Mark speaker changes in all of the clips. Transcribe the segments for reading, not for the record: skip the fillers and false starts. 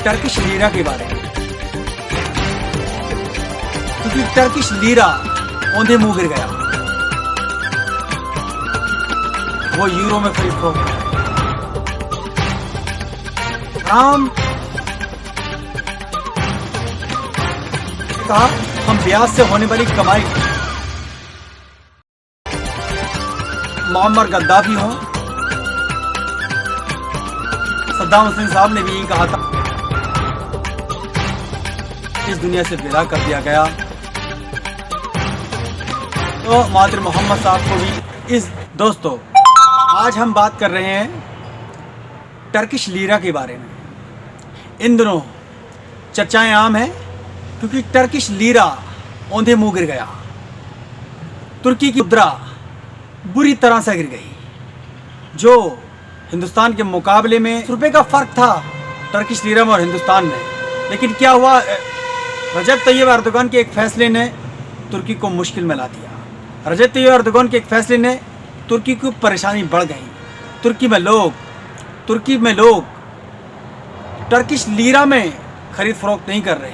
Speaker 1: Turkish lira के बारे में, क्योंकि टर्किश लीरा औंधे मुंह गिर गया, वो यूरो में खरीद फरोख्त है। राम ने कहा हम ब्याज से होने वाली कमाई, मोहम्मद गद्दाफी हो, सद्दाम हुसैन साहब ने भी यही कहा था, इस दुनिया से विदा कर दिया गया। तो मात्र मोहम्मद साहब को भी इस दोस्तों आज हम बात कर रहे हैं टर्किश लीरा के बारे में। इन दिनों चर्चाएं आम हैं क्योंकि टर्किश लीरा औंधे मुंह गिर गया, तुर्की की मुद्रा बुरी तरह से गिर गई। जो हिंदुस्तान के मुकाबले में रुपए का फर्क था टर्किश लीरा में और हिंदुस्तान में, लेकिन क्या हुआ, रजब तैयब एर्दोगन के एक फैसले ने तुर्की को मुश्किल में ला दिया। रजब तैयब एर्दोगन के एक फैसले ने तुर्की की परेशानी बढ़ गई। तुर्की में लोग टर्किश लीरा में खरीद फरोख्त नहीं कर रहे,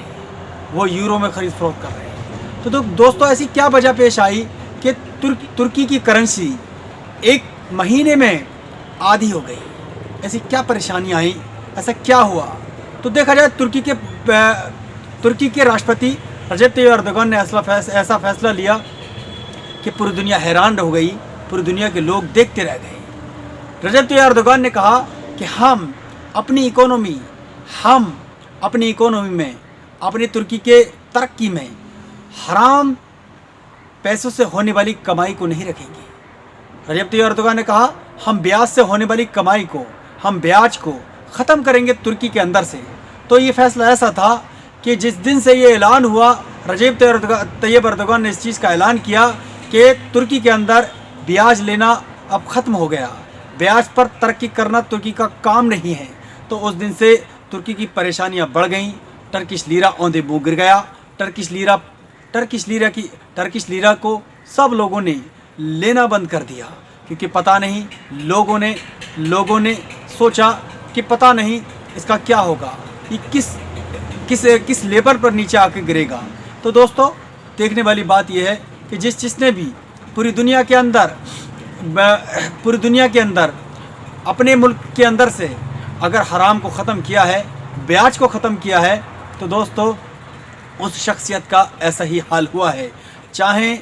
Speaker 1: वो यूरो में खरीद फरोख्त कर रहे हैं। तो दोस्तों ऐसी क्या वजह पेश आई कि तुर्की की करेंसी एक महीने में आधी हो गई? ऐसी क्या परेशानियाँ आई, ऐसा क्या हुआ? तो देखा जाए तुर्की के राष्ट्रपति रजब तैयब एर्दोगन ने ऐसा फैसला लिया कि पूरी दुनिया हैरान हो गई, पूरी दुनिया के लोग देखते रह गए। रजब तैयब एर्दोगन ने कहा कि हम अपनी इकोनॉमी में, अपनी तुर्की के तरक्की में हराम पैसों से होने वाली कमाई को नहीं रखेंगे। रजब तैयब एर्दोगन ने कहा हम ब्याज से होने वाली कमाई को, हम ब्याज को ख़त्म करेंगे तुर्की के अंदर से। तो ये फैसला ऐसा था कि जिस दिन से ये ऐलान हुआ, रजब तैयब एर्दोगन ने इस चीज़ का ऐलान किया कि तुर्की के अंदर ब्याज लेना अब ख़त्म हो गया, ब्याज पर तरक्की करना तुर्की का काम नहीं है। तो उस दिन से तुर्की की परेशानियां बढ़ गईं, टर्किश लीरा औंधे मुंह गिर गया। टर्किश लीरा को सब लोगों ने लेना बंद कर दिया, क्योंकि पता नहीं लोगों ने सोचा कि पता नहीं इसका क्या होगा, ये किस लेवल पर नीचे आके गिरेगा। तो दोस्तों देखने वाली बात यह है कि जिसने भी पूरी दुनिया के अंदर अपने मुल्क के अंदर से अगर हराम को ख़त्म किया है, ब्याज को ख़त्म किया है, तो दोस्तों उस शख्सियत का ऐसा ही हाल हुआ है। चाहे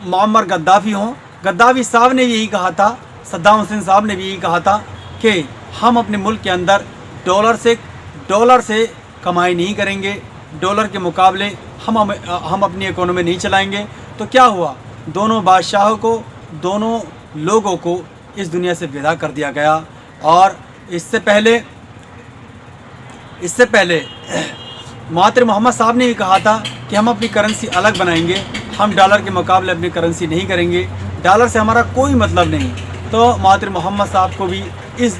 Speaker 1: मोहम्मद गद्दाफी हों, गद्दाफी साहब ने यही कहा था, सद्दाम हुसैन साहब ने भी यही कहा था कि हम अपने मुल्क के अंदर डॉलर से कमाई नहीं करेंगे, डॉलर के मुकाबले हम अपनी इकोनॉमी नहीं चलाएंगे। तो क्या हुआ, दोनों बादशाहों को, दोनों लोगों को इस दुनिया से विदा कर दिया गया। और इससे पहले मात्र मोहम्मद साहब ने भी कहा था कि हम अपनी करेंसी अलग बनाएंगे, हम डॉलर के मुकाबले अपनी करेंसी नहीं करेंगे, डॉलर से हमारा कोई मतलब नहीं। तो मात्र मोहम्मद साहब को भी इस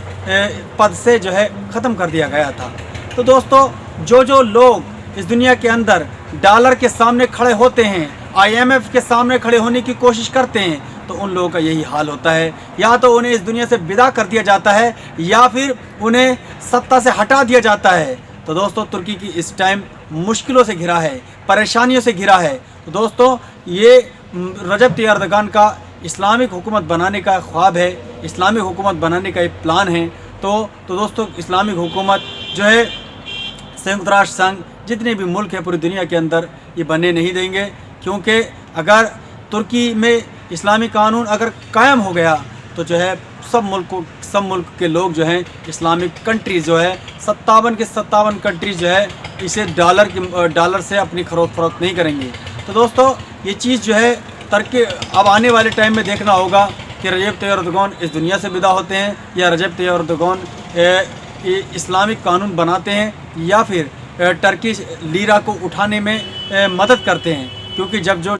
Speaker 1: पद से जो है ख़त्म कर दिया गया था। तो दोस्तों जो लोग इस दुनिया के अंदर डॉलर के सामने खड़े होते हैं, IMF के सामने खड़े होने की कोशिश करते हैं, तो उन लोगों का यही हाल होता है। या तो उन्हें इस दुनिया से विदा कर दिया जाता है या फिर उन्हें सत्ता से हटा दिया जाता है। तो दोस्तों तुर्की की इस टाइम मुश्किलों से घिरा है, परेशानियों से घिरा है। तो दोस्तों ये रजब तैयब एर्दोगन का इस्लामिक हुकूमत बनाने का ख्वाब है, इस्लामिक हुकूमत बनाने का एक प्लान है। तो दोस्तों इस्लामिक हुकूमत जो है संयुक्त राष्ट्र संघ जितने भी मुल्क हैं पूरी दुनिया के अंदर ये बनने नहीं देंगे, क्योंकि अगर तुर्की में इस्लामी कानून अगर कायम हो गया तो जो है सब मुल्क के लोग जो हैं इस्लामिक कंट्रीज़ जो है 57 कंट्रीज़ जो है इसे डॉलर से अपनी खरीद फरोख्त नहीं करेंगे। तो दोस्तों ये चीज़ जो है अब आने वाले टाइम में देखना होगा कि रजब तैयब एर्दोगन इस दुनिया से विदा होते हैं या रजब तैयब एर्दोगन इस्लामिक कानून बनाते हैं या फिर टर्किश लीरा को उठाने में मदद करते हैं। क्योंकि जब जो